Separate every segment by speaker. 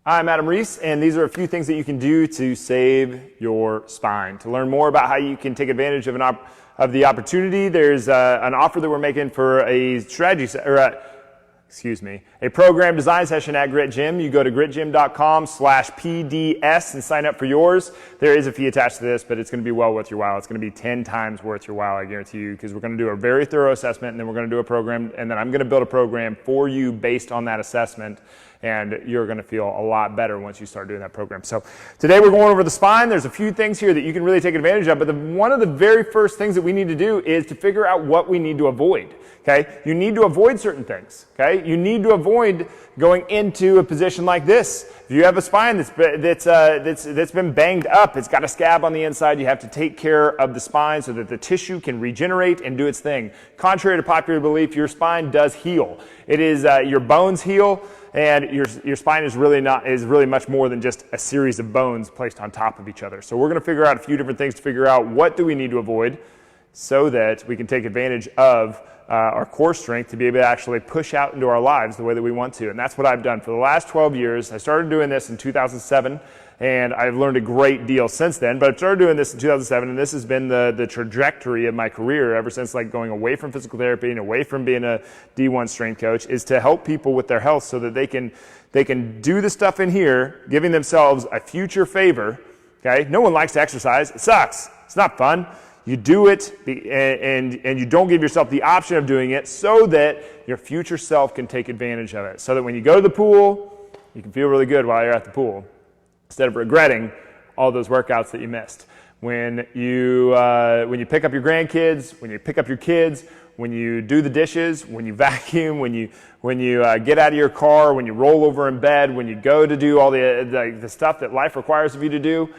Speaker 1: I'm Adam Reese, and these are a few things that you can do to save your spine. To learn more about how you can take advantage of the opportunity, there's an offer that we're making for a a program design session at Grit Gym. You go to gritgym.com/PDS and sign up for yours. There is a fee attached to this, but it's going to be well worth your while. It's going to be 10 times worth your while, I guarantee you, because we're going to do a very thorough assessment, and then we're going to do a program, and then I'm going to build a program for you based on that assessment, and you're going to feel a lot better once you start doing that program. So today we're going over the spine. There's a few things here that you can really take advantage of, but one of the very first things that we need to do is to figure out what we need to avoid. Okay, you need to avoid certain things. Okay, you need to avoid going into a position like this. If you have a spine that's been banged up, it's got a scab on the inside, you have to take care of the spine so that the tissue can regenerate and do its thing. Contrary to popular belief, your spine does heal. It is your bones heal, and your spine is really much more than just a series of bones placed on top of each other. So we're going to figure out a few different things to figure out what do we need to avoid so that we can take advantage of our core strength to be able to actually push out into our lives the way that we want to. And that's what I've done for the last 12 years. I started doing this in 2007, and I've learned a great deal since then. But I started doing this in 2007, and this has been the trajectory of my career ever since, like, going away from physical therapy and away from being a D1 strength coach, is to help people with their health so that they can do the stuff in here, giving themselves a future favor. Okay? No one likes to exercise. It sucks. It's not fun. You do it, and you don't give yourself the option of doing it so that your future self can take advantage of it. So that when you go to the pool, you can feel really good while you're at the pool, instead of regretting all those workouts that you missed. When you pick up your grandkids, when you pick up your kids, when you do the dishes, when you vacuum, when you get out of your car, when you roll over in bed, when you go to do all the stuff that life requires of you to do,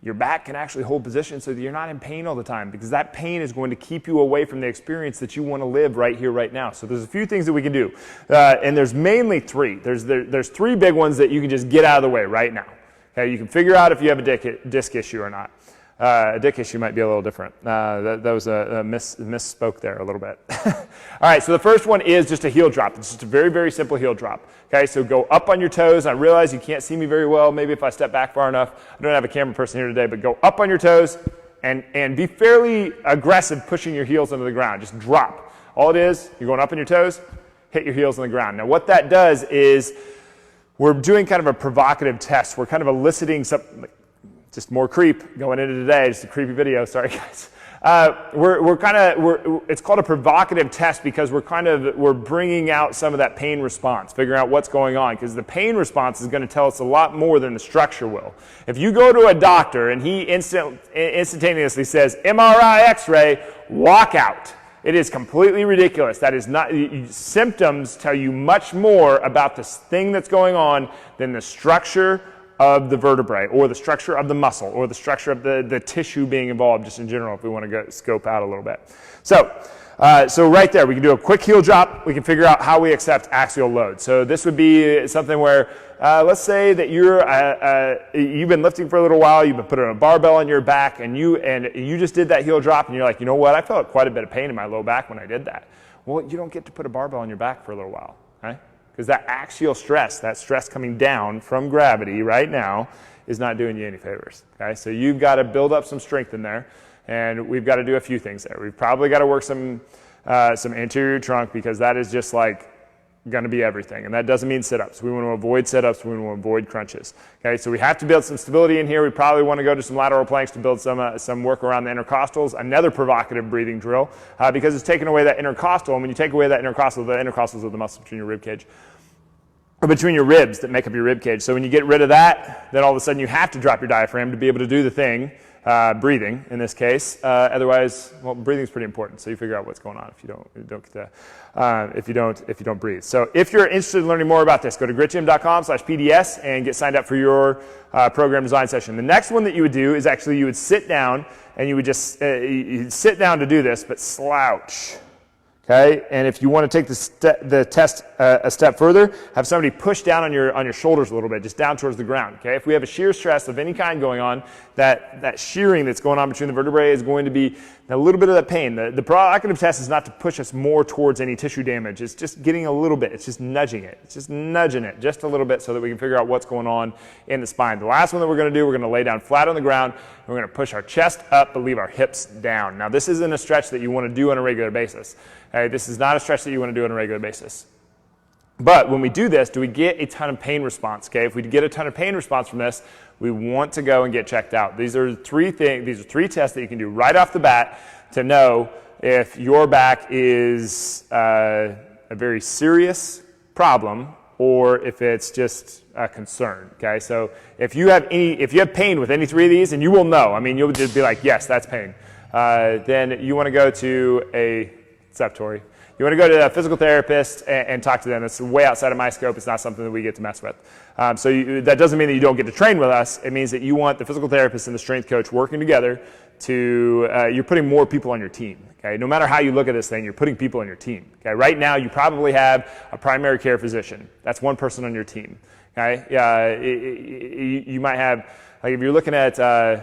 Speaker 1: your back can actually hold position so that you're not in pain all the time, because that pain is going to keep you away from the experience that you want to live right here, right now. So there's a few things that we can do, and there's mainly three. There's three big ones that you can just get out of the way right now. Okay, you can figure out if you have a disc issue or not. A dick issue might be a little different. That was a misspoke there a little bit. All right, so the first one is just a heel drop. It's just a very, very simple heel drop. Okay, so go up on your toes. I realize you can't see me very well. Maybe if I step back far enough. I don't have a camera person here today, but go up on your toes and be fairly aggressive pushing your heels into the ground. Just drop. All it is, you're going up on your toes, hit your heels on the ground. Now what that does is we're doing kind of a provocative test. We're kind of eliciting something. Just more creep going into today, just a creepy video, sorry guys. It's called a provocative test because we're bringing out some of that pain response, figuring out what's going on, because the pain response is going to tell us a lot more than the structure will. If you go to a doctor and he instantaneously says, MRI, X-ray, walk out. It is completely ridiculous. That is not, symptoms tell you much more about this thing that's going on than the structure of the vertebrae, or the structure of the muscle, or the structure of the tissue being involved, just in general, if we want to scope out a little bit. So right there, we can do a quick heel drop. We can figure out how we accept axial load. So this would be something where, let's say that you've been lifting for a little while, you've been putting a barbell on your back, and you just did that heel drop, and you're like, you know what, I felt quite a bit of pain in my low back when I did that. Well, you don't get to put a barbell on your back for a little while, right? Because that axial stress, that stress coming down from gravity right now, is not doing you any favors. Okay, so you've got to build up some strength in there, and we've got to do a few things there. We've probably got to work some anterior trunk, because that is just like going to be everything, and that doesn't mean sit-ups. We want to avoid sit-ups. We want to avoid crunches. Okay, so we have to build some stability in here. We probably want to go to some lateral planks to build some work around the intercostals. Another provocative breathing drill, because it's taking away that intercostal, and when you take away that intercostal, the intercostals are the muscles between your rib cage, or between your ribs that make up your rib cage. So when you get rid of that, then all of a sudden you have to drop your diaphragm to be able to do the thing, breathing in this case. Otherwise, well, breathing is pretty important. So you figure out what's going on if you don't breathe. So if you're interested in learning more about this, go to gritgym.com/PDS and get signed up for your program design session. The next one that you would do is actually you would sit down, and you would just you'd sit down to do this, but slouch. Okay, and if you want to take the test a step further, have somebody push down on your shoulders a little bit, just down towards the ground. Okay, if we have a shear stress of any kind going on, that shearing that's going on between the vertebrae is going to be a little bit of that pain. The provocative test is not to push us more towards any tissue damage. It's just getting a little bit. It's just nudging it. It's just nudging it just a little bit so that we can figure out what's going on in the spine. The last one that we're going to do, we're going to lay down flat on the ground. And we're going to push our chest up, but leave our hips down. Now, this isn't a stretch that you want to do on a regular basis. Okay, this is not a stretch that you want to do on a regular basis. But when we do this, do we get a ton of pain response? Okay, if we get a ton of pain response from this, we want to go and get checked out. These are three tests that you can do right off the bat to know if your back is a very serious problem or if it's just a concern. Okay, so if you have pain with any three of these, and you will know, I mean, you'll just be like, yes, that's pain. Then you want to go to what's up, Tori? You want to go to a physical therapist and talk to them. It's way outside of my scope. It's not something that we get to mess with. That doesn't mean that you don't get to train with us. It means that you want the physical therapist and the strength coach working together you're putting more people on your team. Okay? No matter how you look at this thing, you're putting people on your team. Okay? Right now, you probably have a primary care physician. That's one person on your team. Okay? You might have, like if you're looking at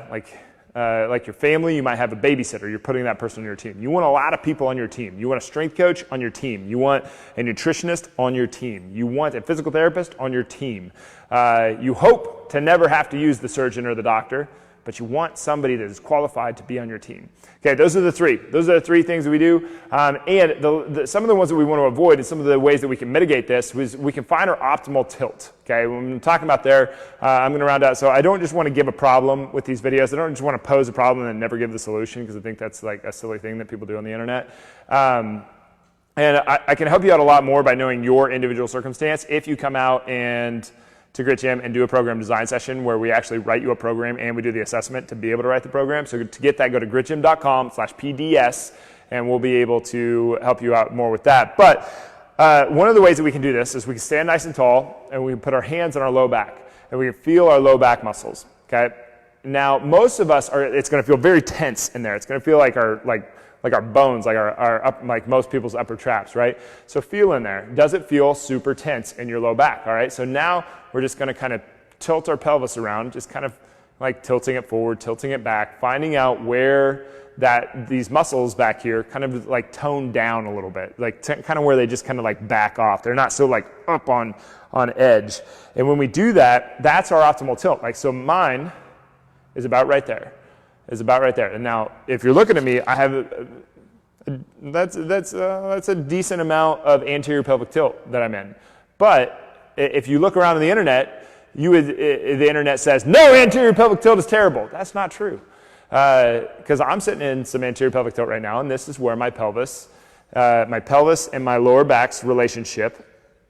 Speaker 1: like your family, you might have a babysitter. You're putting that person on your team. You want a lot of people on your team. You want a strength coach on your team. You want a nutritionist on your team. You want a physical therapist on your team. You hope to never have to use the surgeon or the doctor, but you want somebody that is qualified to be on your team. Okay, those are the three. Those are the three things that we do. And some of the ones that we want to avoid and some of the ways that we can mitigate this is we can find our optimal tilt. Okay, when I'm talking about there, I'm going to round out. So I don't just want to give a problem with these videos. I don't just want to pose a problem and never give the solution because I think that's like a silly thing that people do on the internet. And I can help you out a lot more by knowing your individual circumstance if you come out to Grit Gym and do a program design session where we actually write you a program and we do the assessment to be able to write the program. So to get that, go to gritgym.com/PDS and we'll be able to help you out more with that. But one of the ways that we can do this is we can stand nice and tall and we can put our hands on our low back and we can feel our low back muscles. Okay. Now, most of us it's going to feel very tense in there. It's going to feel like our bones, like most people's upper traps, right? So feel in there. Does it feel super tense in your low back? All right. So now we're just going to kind of tilt our pelvis around, just kind of like tilting it forward, tilting it back, finding out where these muscles back here kind of like tone down a little bit, like kind of where they just kind of like back off. They're not so like up on edge. And when we do that, that's our optimal tilt. Like, so mine is about right there. Is about right there. And now, if you're looking at me, I have that's a decent amount of anterior pelvic tilt that I'm in. But if you look around on the internet, the internet says no, anterior pelvic tilt is terrible. That's not true. Because I'm sitting in some anterior pelvic tilt right now, and this is where my pelvis and my lower back's relationship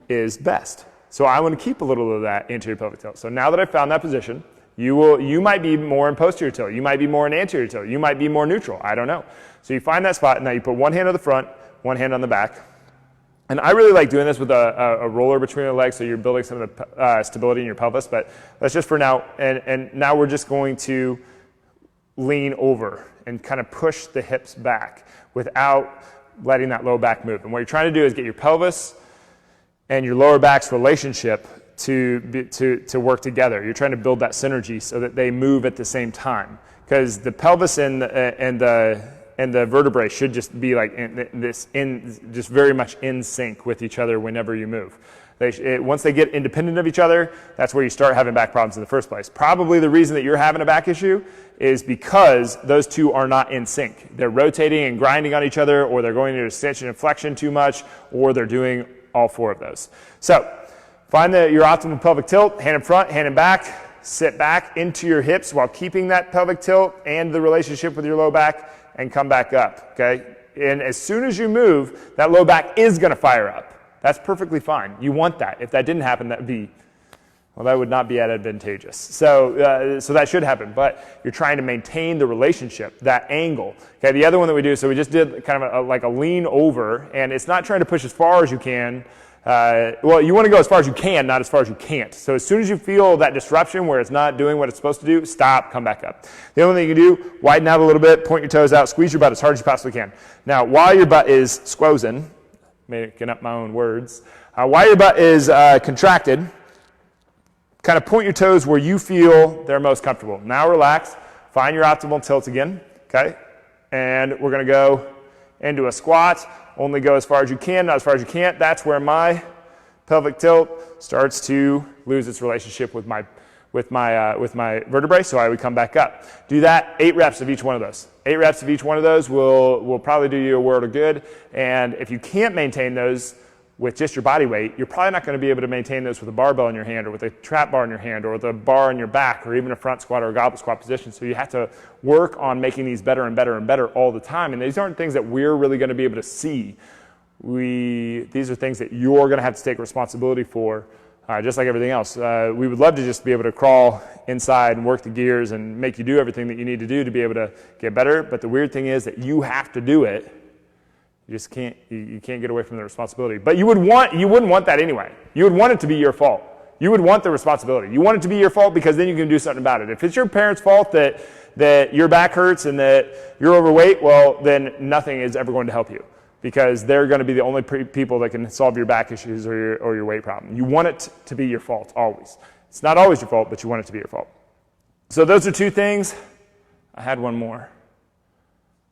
Speaker 1: is best. So I want to keep a little of that anterior pelvic tilt. So now that I've found that position, you might be more in posterior tilt. You might be more in anterior tilt. You might be more neutral. I don't know. So you find that spot, and now you put one hand on the front, one hand on the back. And I really like doing this with a roller between the legs, so you're building some of the stability in your pelvis. But that's just for now. And now we're just going to lean over and kind of push the hips back without letting that low back move. And what you're trying to do is get your pelvis and your lower back's relationship to work together. You're trying to build that synergy so that they move at the same time. Because the pelvis and the vertebrae should just be like just very much in sync with each other whenever you move. Once they get independent of each other, that's where you start having back problems in the first place. Probably the reason that you're having a back issue is because those two are not in sync. They're rotating and grinding on each other, or they're going into extension and flexion too much, or they're doing all four of those. So find your optimal pelvic tilt, hand in front, hand in back, sit back into your hips while keeping that pelvic tilt and the relationship with your low back, and come back up, okay? And as soon as you move, that low back is gonna fire up. That's perfectly fine. You want that. If that didn't happen, that would not be advantageous. So that should happen, but you're trying to maintain the relationship, that angle. Okay, the other one that we do, so we just did kind of like a lean over, and it's not trying to push as far as you can, well, you want to go as far as you can, not as far as you can't. So as soon as you feel that disruption where it's not doing what it's supposed to do, stop, come back up. The only thing you can do, widen out a little bit, point your toes out, squeeze your butt as hard as you possibly can. Now, while your butt is squozen, making up my own words, while your butt is contracted, kind of point your toes where you feel they're most comfortable. Now relax, find your optimal tilt again, okay? And we're going to go into a squat. Only go as far as you can, not as far as you can't. That's where my pelvic tilt starts to lose its relationship with my vertebrae, so I would come back up. Do that 8 reps of each one of those. 8 reps of each one of those will probably do you a world of good. And if you can't maintain those with just your body weight, you're probably not going to be able to maintain those with a barbell in your hand or with a trap bar in your hand or with a bar in your back or even a front squat or a goblet squat position. So you have to work on making these better and better and better all the time. And these aren't things that we're really going to be able to see. These are things that you're going to have to take responsibility for, just like everything else. We would love to just be able to crawl inside and work the gears and make you do everything that you need to do to be able to get better. But the weird thing is that you have to do it. You just can't, you can't get away from the responsibility. But you wouldn't want that anyway. You would want it to be your fault. You would want the responsibility. You want it to be your fault because then you can do something about it. If it's your parents' fault that your back hurts and that you're overweight, well, then nothing is ever going to help you because they're going to be the only people that can solve your back issues or your weight problem. You want it to be your fault always. It's not always your fault, but you want it to be your fault. So those are 2 things. I had one more.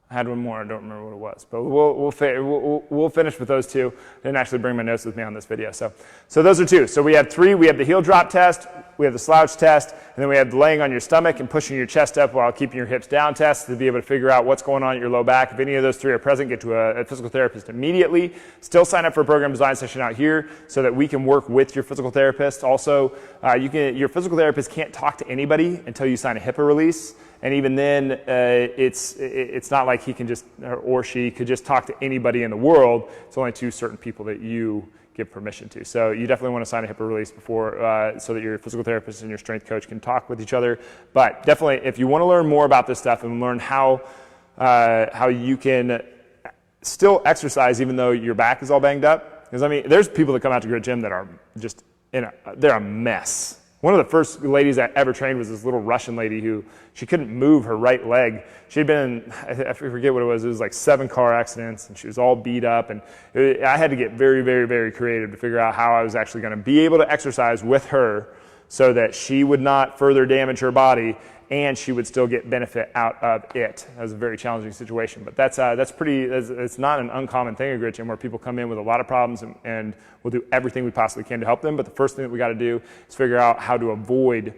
Speaker 1: I don't remember what it was, but we'll finish with those 2. I didn't actually bring my notes with me on this video. So those are 2. So we have 3. We have the heel drop test, we have the slouch test, and then we have the laying on your stomach and pushing your chest up while keeping your hips down test to be able to figure out what's going on at your low back. If any of those 3 are present, get to a physical therapist immediately. Still sign up for a program design session out here so that we can work with your physical therapist. Also, your physical therapist can't talk to anybody until you sign a HIPAA release. And even then, it's not like he can just, or she could just talk to anybody in the world. It's only to certain people that you give permission to. So you definitely want to sign a HIPAA release before, so that your physical therapist and your strength coach can talk with each other. But definitely, if you want to learn more about this stuff and learn how you can still exercise even though your back is all banged up, because I mean, there's people that come out to Grit Gym that are just they're a mess. One of the first ladies I ever trained was this little Russian lady who she couldn't move her right leg. She had been in, I forget what it was like 7 car accidents, and she was all beat up. And I had to get very, very, very creative to figure out how I was actually going to be able to exercise with her so that she would not further damage her body and she would still get benefit out of it. That was a very challenging situation, but it's not an uncommon thing at Grit Gym where people come in with a lot of problems and we'll do everything we possibly can to help them. But the first thing that we got to do is figure out how to avoid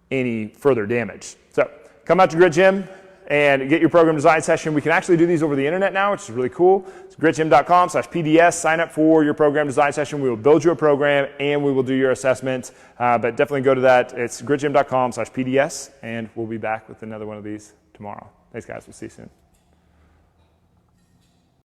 Speaker 1: any further damage. So come out to Grit Gym and get your program design session. We can actually do these over the internet now, which is really cool. It's gritgym.com/PDS. Sign up for your program design session. We will build you a program and we will do your assessment. But definitely go to that. It's gritgym.com/PDS, and we'll be back with another one of these tomorrow. Thanks, guys. We'll see you soon.